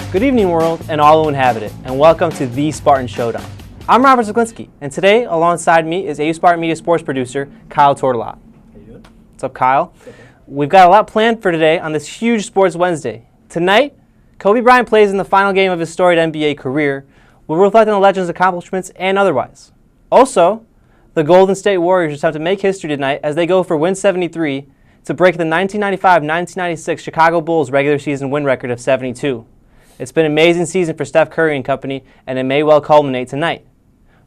Good evening, world, and all who inhabit it, and welcome to the Spartan Showdown. I'm Robert Zaglinski, and today, alongside me is AU Spartan Media sports producer, Kyle Tortolot. How you doing? What's up, Kyle? What's up, man? We've got a lot planned for today on this huge Sports Wednesday. Tonight, Kobe Bryant plays in the final game of his storied NBA career. We'll reflect on the legend's accomplishments and otherwise. Also, the Golden State Warriors attempt to make history tonight as they go for win 73 to break the 1995-1996 Chicago Bulls regular season win record of 72. It's been an amazing season for Steph Curry and company, and it may well culminate tonight.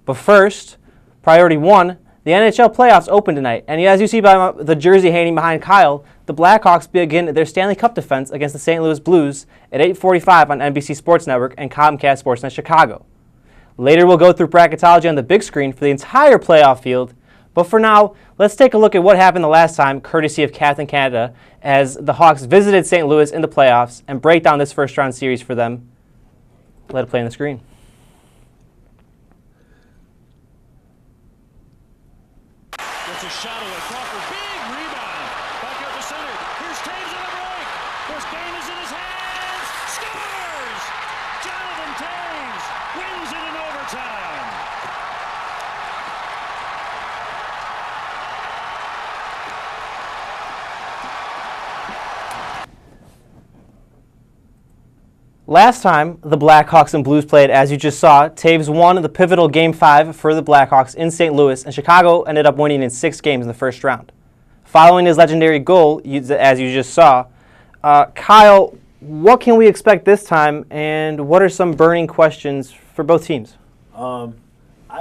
But first, priority one, the NHL Playoffs open tonight, and as you see by the jersey hanging behind Kyle, the Blackhawks begin their Stanley Cup defense against the St. Louis Blues at 8:45 on NBC Sports Network and Comcast Sportsnet Chicago. Later, we'll go through bracketology on the big screen for the entire playoff field, but for now, let's take a look at what happened the last time, courtesy of Captain Canada, as the Hawks visited St. Louis in the playoffs and break down this first-round series for them. Let it play on the screen. Gets a shot away. Crawford, big rebound. Back up the center. Here's Taves on the break. This game is in his hands. Scores! Jonathan Taves wins it in overtime. Last time, the Blackhawks and Blues played, as you just saw, Taves won the pivotal Game 5 for the Blackhawks in St. Louis, and Chicago ended up winning in 6 games in the first round. Following his legendary goal, as you just saw, Kyle, what can we expect this time, and what are some burning questions for both teams? I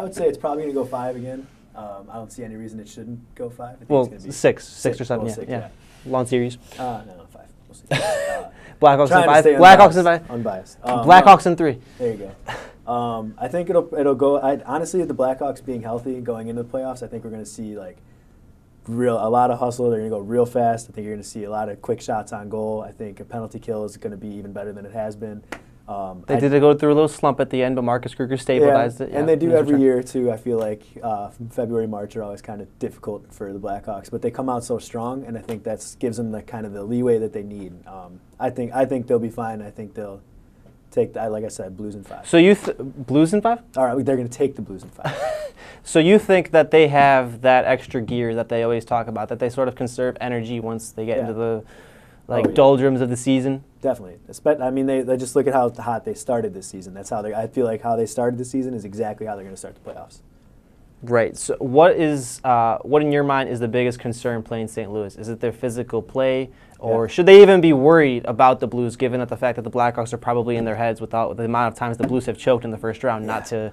would say it's probably going to go 5 again. I don't see any reason it shouldn't go 5. I think Well, it's gonna be 6 or 7, well, yeah. 6, Long series. No, 5. We'll see. Blackhawks in Trying to 5. stay Blackhawks in 5. Unbiased. Blackhawks in 3. There you go. I think it'll go. Honestly, the Blackhawks being healthy going into the playoffs, I think we're going to see a lot of hustle. They're going to go real fast. I think you're going to see a lot of quick shots on goal. I think a penalty kill is going to be even better than it has been. They did go through a little slump at the end, but Marcus Kruger stabilized it. And they do every year, too. I feel like from February, March are always kind of difficult for the Blackhawks. But they come out so strong, and I think that gives them the kind of the leeway that they need. I think they'll be fine. I think they'll take, like I said, Blues in 5. So you Blues in 5? All right, they're going to take the Blues in 5. So you think that they have that extra gear that they always talk about, that they sort of conserve energy once they get into the doldrums of the season? Definitely. I mean, they just look at how hot they started this season. That's how I feel like how they started the season is exactly how they're going to start the playoffs. Right. So what in your mind is the biggest concern playing St. Louis? Is it their physical play, or should they even be worried about the Blues, given that the fact that the Blackhawks are probably in their heads with the amount of times the Blues have choked in the first round? Not to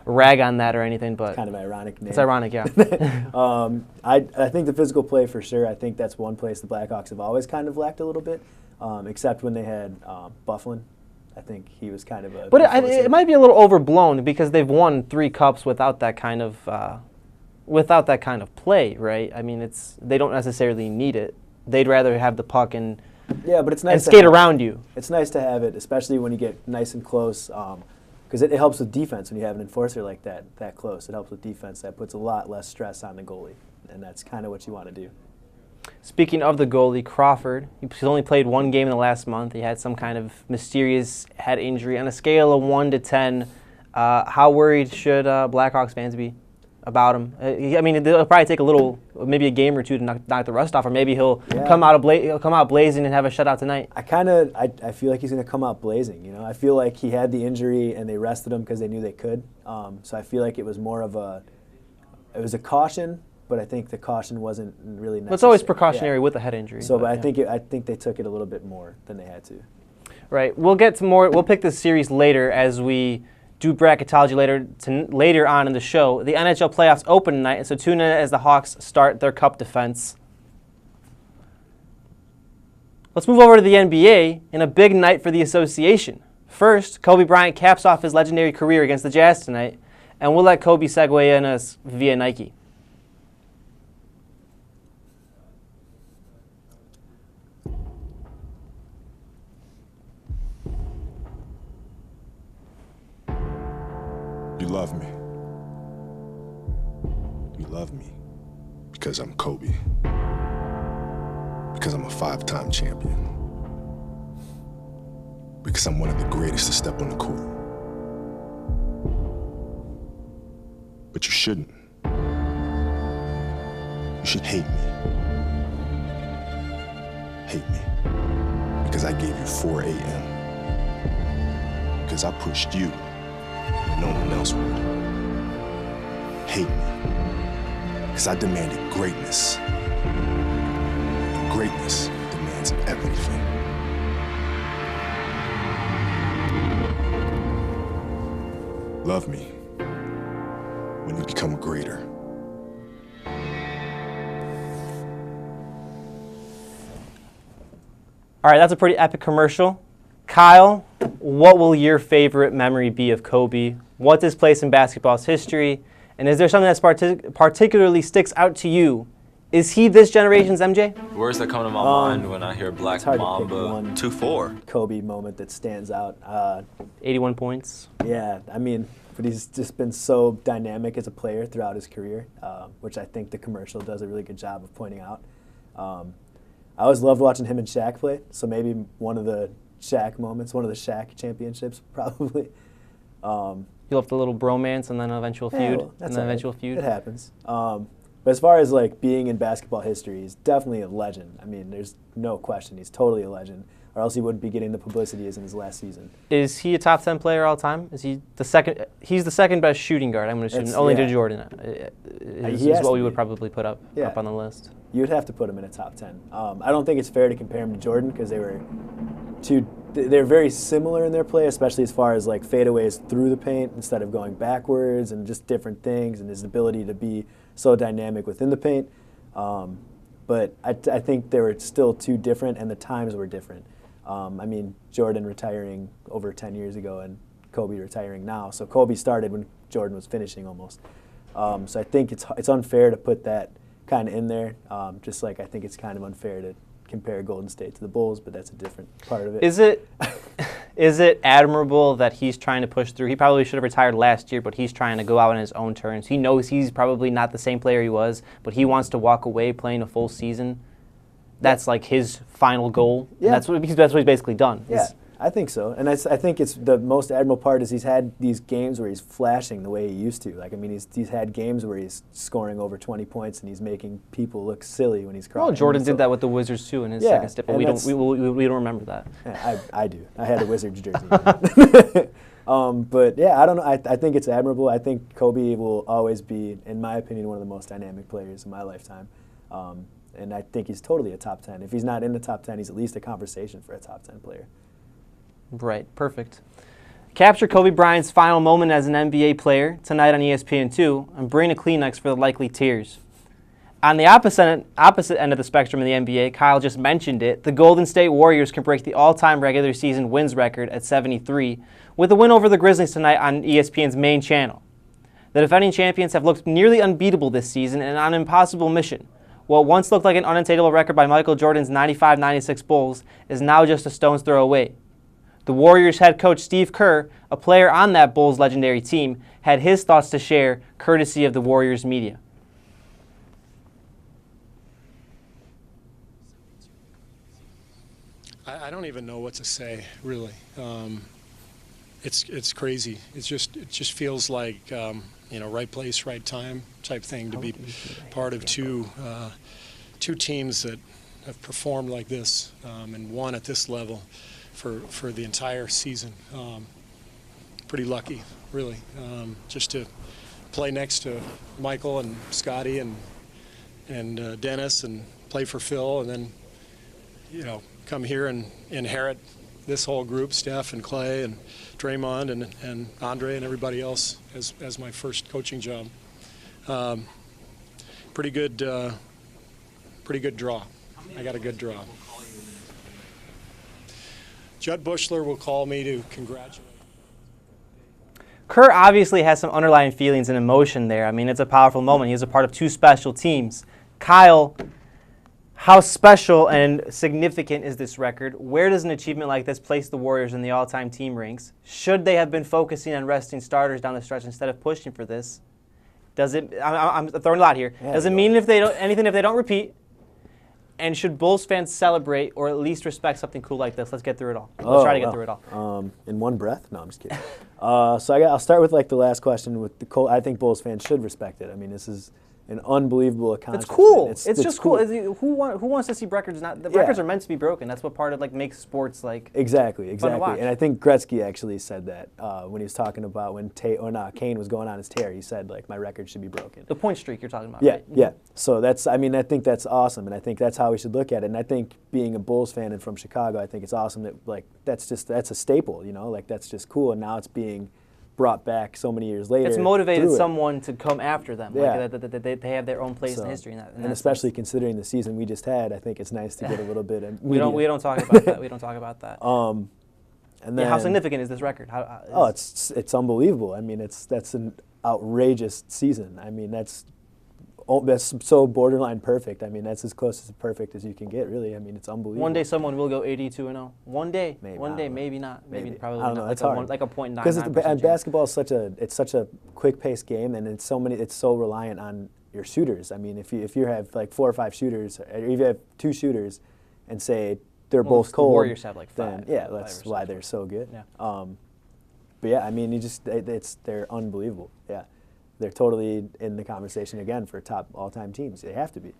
rag on that or anything, but kind of ironic name. It's ironic, yeah. I think the physical play for sure. I think that's one place the Blackhawks have always kind of lacked a little bit, except when they had Bufflin. I think he was kind of a. But it might be a little overblown because they've won 3 cups without that kind of play, right? I mean, they don't necessarily need it. They'd rather have the puck and but it's nice and skate around you. It's nice to have it, especially when you get nice and close, because it helps with defense when you have an enforcer like that close. It helps with defense. That puts a lot less stress on the goalie, and that's kind of what you want to do. Speaking of the goalie, Crawford, he's only played 1 game in the last month. He had some kind of mysterious head injury. On a scale of 1 to 10, how worried should Blackhawks fans be about him? I mean, it'll probably take maybe a game or 2 to knock the rust off, or maybe he'll come out blazing and have a shutout tonight. I feel like he's going to come out blazing. You know, I feel like he had the injury and they rested him because they knew they could. So I feel like it was more of a caution. But I think the caution wasn't really necessary. Well, it's always precautionary with a head injury. So, but I think they took it a little bit more than they had to. Right. We'll get to more. We'll pick this series later as we do bracketology later on in the show. The NHL Playoffs open tonight, and so tune in as the Hawks start their cup defense. Let's move over to the NBA in a big night for the association. First, Kobe Bryant caps off his legendary career against the Jazz tonight, and we'll let Kobe segue in us via Nike. You love me. You love me because I'm Kobe. Because I'm a 5-time champion. because I'm one of the greatest to step on the court. But you shouldn't. You should hate me. Hate me. Because I gave you 4 a.m. Because I pushed you when no one else would. Hate me. Because I demanded greatness. And greatness demands everything. Love me when you become greater. All right, that's a pretty epic commercial. Kyle, what will your favorite memory be of Kobe? What's his place in basketball's history? And is there something that particularly sticks out to you? Is he this generation's MJ? Words that come to my mind when I hear Black it's hard to pick Mamba one 2-4. Kobe moment that stands out. 81 points. Yeah, I mean, but he's just been so dynamic as a player throughout his career, which I think the commercial does a really good job of pointing out. I always loved watching him and Shaq play, so maybe one of the Shaq moments, one of the Shaq championships, probably. You left a little bromance and then an eventual feud. Well, and then eventual feud. It happens. But as far as like being in basketball history, he's definitely a legend. I mean, there's no question. He's totally a legend, or else he wouldn't be getting the publicity as in his last season. Is he a top 10 player all time? Is he the second? He's the second best shooting guard, I'm going to assume. Only to Jordan. Is what we would probably put up on the list. You would have to put him in a top 10. I don't think it's fair to compare him to Jordan because they're very similar in their play, especially as far as like fadeaways through the paint instead of going backwards and just different things, and his ability to be so dynamic within the paint. But I think they were still too different, and the times were different. I mean, Jordan retiring over 10 years ago and Kobe retiring now. So Kobe started when Jordan was finishing almost. So I think it's unfair to put that kind of in there, just like I think it's kind of unfair to compare Golden State to the Bulls, but that's a different part of it. Is it admirable that he's trying to push through? He probably should have retired last year, but he's trying to go out on his own terms. He knows he's probably not the same player he was, but he wants to walk away playing a full season. That's like his final goal. Yeah. That's what he's basically done. Yeah, I think so. And I think it's the most admirable part is he's had these games where he's flashing the way he used to. Like, I mean, he's had games where he's scoring over 20 points and he's making people look silly when he's crying. Well, Jordan did that with the Wizards too in his second step, but we don't remember that. Yeah, I do. I had a Wizards jersey. But yeah, I don't know. I think it's admirable. I think Kobe will always be, in my opinion, one of the most dynamic players in my lifetime. And I think he's totally a top 10. If he's not in the top 10, he's at least a conversation for a top 10 player. Right, perfect. Capture Kobe Bryant's final moment as an NBA player tonight on ESPN2 and bring a Kleenex for the likely tears. On the opposite end of the spectrum in the NBA, Kyle just mentioned it, the Golden State Warriors can break the all-time regular season wins record at 73 with a win over the Grizzlies tonight on ESPN's main channel. The defending champions have looked nearly unbeatable this season and on an impossible mission. What once looked like an unattainable record by Michael Jordan's 95-96 Bulls is now just a stone's throw away. The Warriors head coach Steve Kerr, a player on that Bulls legendary team, had his thoughts to share, courtesy of the Warriors media. I don't even know what to say, really. It's crazy. It just feels like right place, right time type thing to be part of two teams that have performed like this and won at this level for the entire season. Pretty lucky, really, just to play next to Michael and Scotty and Dennis and play for Phil, and then come here and inherit this whole group, Steph and Clay and Draymond and Andre and everybody else as my first coaching job. Pretty good draw. I got a good draw. Judd Bushler will call me to congratulate. Kerr obviously has some underlying feelings and emotion there. I mean, it's a powerful moment. He's a part of two special teams. Kyle, how special and significant is this record? Where does an achievement like this place the Warriors in the all-time team ranks? Should they have been focusing on resting starters down the stretch instead of pushing for this? Does it? I'm throwing a lot here. Yeah, does it mean anything if they don't repeat? And should Bulls fans celebrate or at least respect something cool like this? Let's get through it all. Let's try to get through it all. In one breath? No, I'm just kidding. I'll start with like the last question. With the I think Bulls fans should respect it. I mean, this is an unbelievable accomplishment. It's cool. It's just cool. Who wants to see records? Records are meant to be broken. That's what part of like makes sports like exactly. fun to watch. And I think Gretzky actually said that when he was talking about when Kane was going on his tear. He said like my record should be broken. The point streak you're talking about. Yeah, right? yeah. So I think that's awesome, and I think that's how we should look at it. And I think being a Bulls fan and from Chicago, I think it's awesome that like that's a staple. Like that's just cool. And now it's being brought back so many years later. It's motivated someone to come after them. Yeah. Like, they have their own place in history. And especially considering the season we just had, I think it's nice to get a little bit of we don't talk about that. We don't talk about that. And then, how significant is this record? It's unbelievable. I mean, that's an outrageous season. I mean, that's so borderline perfect. I mean, that's as close as perfect as you can get, really. I mean, it's unbelievable. One day someone will go 82-0. One day. Maybe, one day, maybe not. Maybe probably I don't know. not. It's hard. Like a 0.99%. Because basketball is such a quick-paced game, and it's so reliant on your shooters. I mean, if you have like 4 or 5 shooters, or if you have 2 shooters, and say they're both cold, the Warriors have like 5. Then, that's why they're so good. Yeah. But yeah, I mean, they're unbelievable. Yeah. They're totally in the conversation again for top all-time teams. They have to be.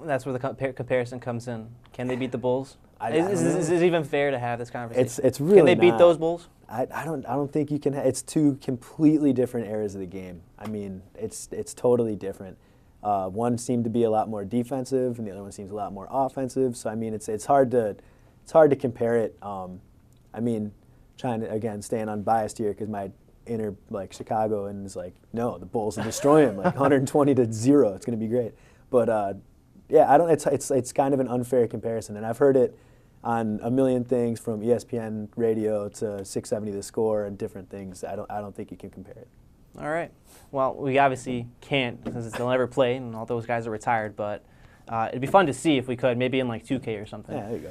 That's where the comparison comes in. Can they beat the Bulls? Is it even fair to have this conversation? It's really Can they beat those Bulls? I don't think you can. It's 2 completely different eras of the game. I mean, it's totally different. One seemed to be a lot more defensive, and the other one seems a lot more offensive. So I mean, it's hard to compare it. I mean, trying to again staying unbiased here because my inner like Chicago and is like, no, the Bulls will destroy him like 120-0. It's going to be great. But yeah, it's kind of an unfair comparison, and I've heard it on a million things from ESPN radio to 670 The Score and different things. I don't think you can compare it. All right. Well, we obviously can't because they'll never play, and all those guys are retired. But it'd be fun to see if we could, maybe in like 2K or something. Yeah, there you go.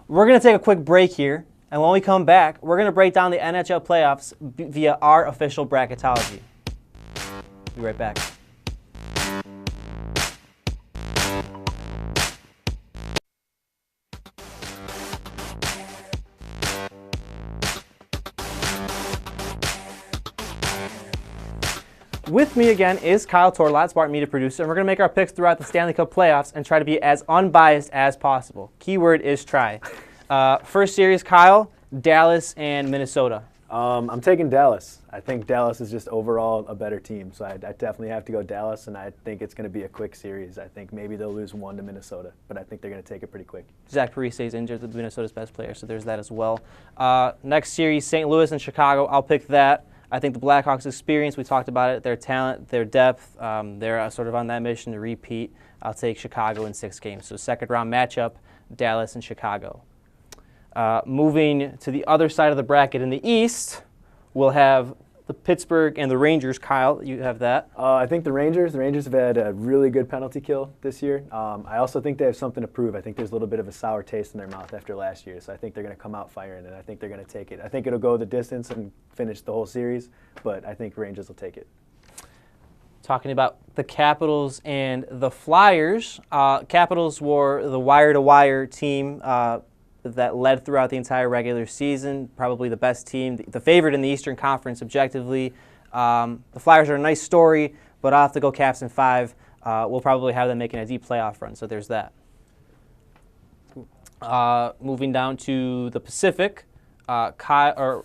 We're going to take a quick break here. And when we come back, we're going to break down the NHL playoffs via our official bracketology. Be right back. With me again is Kyle Torlot, Spartan Media Producer, and we're going to make our picks throughout the Stanley Cup playoffs and try to be as unbiased as possible. Keyword is try. First series, Kyle, Dallas and Minnesota. I'm taking Dallas. I think Dallas is just overall a better team, so I definitely have to go Dallas, and I think it's going to be a quick series. I think maybe they'll lose 1 to Minnesota, but I think they're going to take it pretty quick. Zach Parise is injured, the Minnesota's best player, so there's that as well. Next series, St. Louis and Chicago. I'll pick that. I think the Blackhawks' experience, we talked about it, their talent, their depth, they're sort of on that mission to repeat. I'll take Chicago in 6 games. So second-round matchup, Dallas and Chicago. Moving to the other side of the bracket in the East, we'll have the Pittsburgh and the Rangers. Kyle, you have that. I think the Rangers have had a really good penalty kill this year. I also think they have something to prove. I think there's a little bit of a sour taste in their mouth after last year, so I think they're going to come out firing, and I think they're going to take it. I think it'll go the distance and finish the whole series, but I think Rangers will take it. Talking about the Capitals and the Flyers. Capitals were the wire-to-wire team that led throughout the entire regular season, probably the best team, the favorite in the Eastern Conference objectively. The Flyers are a nice story, but I'll have to go Caps in 5. We'll probably have them making a deep playoff run, so there's that. Moving down to the Pacific, Kyle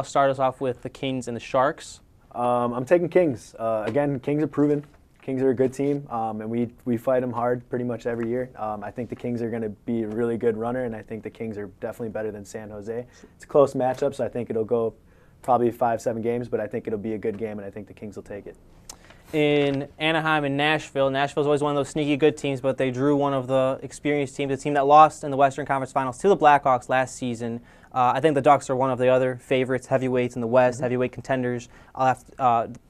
start us off with the Kings and the Sharks. I'm taking Kings. Again, Kings are proven. Kings are a good team, and we fight them hard pretty much every year. I think the Kings are going to be a really good runner, and I think the Kings are definitely better than San Jose. It's a close matchup, so I think it'll go probably 5-7 games, but I think it'll be a good game, and I think the Kings will take it. In Anaheim and Nashville, Nashville's always one of those sneaky good teams, but they drew one of the experienced teams, a team that lost in the Western Conference Finals to the Blackhawks last season. I think the Ducks are one of the other favorites, heavyweights in the West, heavyweight contenders.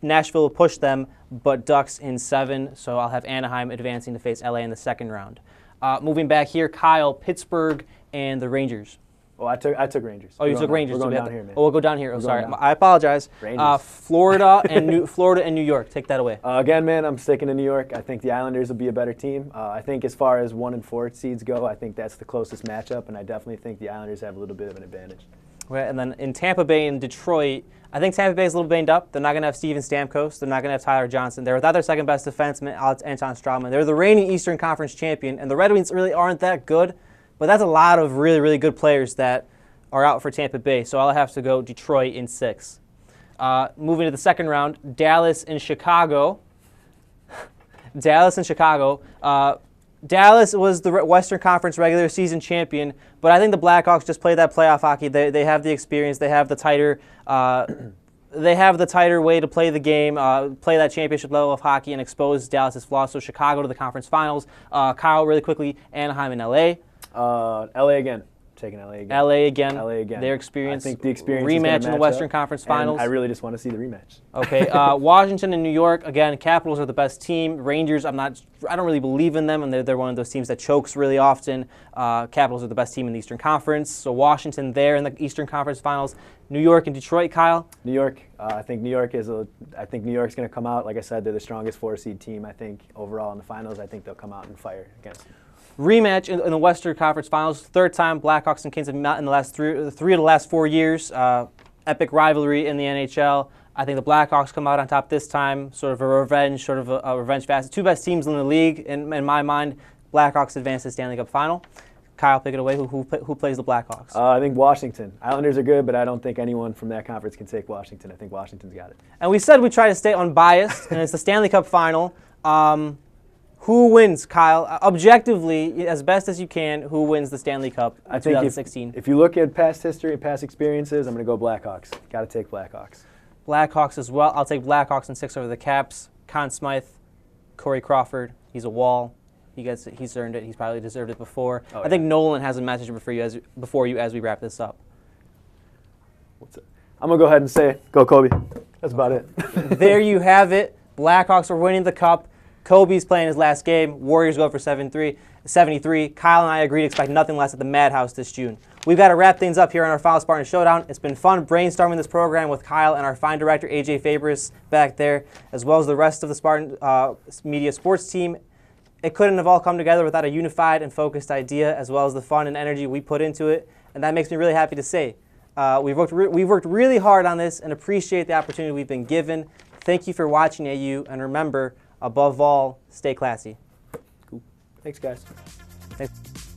Nashville will push them, but Ducks in 7, so I'll have Anaheim advancing to face LA in the second round. Moving back here, Kyle, Pittsburgh and the Rangers. Oh, I took Rangers. Oh, you took Rangers. We're going so down here, man. Oh, we'll go down here. Oh, We're sorry. going down. I apologize. Rangers. Florida and New York. Take that away. Again, man, I'm sticking to New York. I think the Islanders will be a better team. I think as far as 1 and 4 seeds go, I think that's the closest matchup, and I definitely think the Islanders have a little bit of an advantage. Right, and then in Tampa Bay and Detroit, I think Tampa Bay is a little banged up. They're not going to have Steven Stamkos. They're not going to have Tyler Johnson. They're without their second best defenseman, Anton Strawman. They're the reigning Eastern Conference champion, and the Red Wings really aren't that good, but that's a lot of really, really good players that are out for Tampa Bay, so I'll have to go Detroit in 6. Moving to the second round, Dallas and Chicago. Dallas and Chicago. Dallas was the Western Conference regular season champion, but I think the Blackhawks just play that playoff hockey. They have the experience. They have the tighter way to play the game, play that championship level of hockey, and expose Dallas's flaws. So Chicago to the conference finals. Kyle, really quickly, Anaheim and LA. LA again. Taking LA again. LA again. Their experience. I think the experience rematch is in the Western Conference Finals. I really just want to see the rematch. Okay. Washington and New York again. Capitals are the best team. Rangers, I don't really believe in them, and they're one of those teams that chokes really often. Capitals are the best team in the Eastern Conference. So Washington there in the Eastern Conference Finals. New York and Detroit. Kyle. New York. I think New York's going to come out. Like I said, they're the strongest 4-seed team. I think overall in the finals, I think they'll come out and fire against them. Rematch in the Western Conference Finals. Third time Blackhawks and Kings have met in the last three of the last 4 years. Epic rivalry in the NHL. I think the Blackhawks come out on top this time. Sort of a revenge fast. Two best teams in the league in my mind. Blackhawks advance to the Stanley Cup Final. Kyle, pick it away. Who plays the Blackhawks? I think Washington. Islanders are good, but I don't think anyone from that conference can take Washington. I think Washington's got it. And we said we try to stay unbiased, and it's the Stanley Cup Final. Who wins, Kyle? Objectively, as best as you can, who wins the Stanley Cup in 2016? If you look at past history and past experiences, I'm going to go Blackhawks. Got to take Blackhawks. Blackhawks as well. I'll take Blackhawks in 6 over the Caps. Conn Smythe, Corey Crawford. He's a wall. He's earned it. He's probably deserved it before. I think Nolan has a message before you as we wrap this up. I'm going to go ahead and say, go Kobe. That's about it. There you have it. Blackhawks are winning the Cup. Kobe's playing his last game. Warriors go for 73. Kyle and I agree to expect nothing less at the Madhouse this June. We've got to wrap things up here on our final Spartan Showdown. It's been fun brainstorming this program with Kyle and our fine director, AJ Fabris, back there, as well as the rest of the Spartan Media sports team. It couldn't have all come together without a unified and focused idea, as well as the fun and energy we put into it, and that makes me really happy to say. We've worked really hard on this and appreciate the opportunity we've been given. Thank you for watching, AU, and remember, above all, stay classy. Cool. Thanks, guys. Thanks.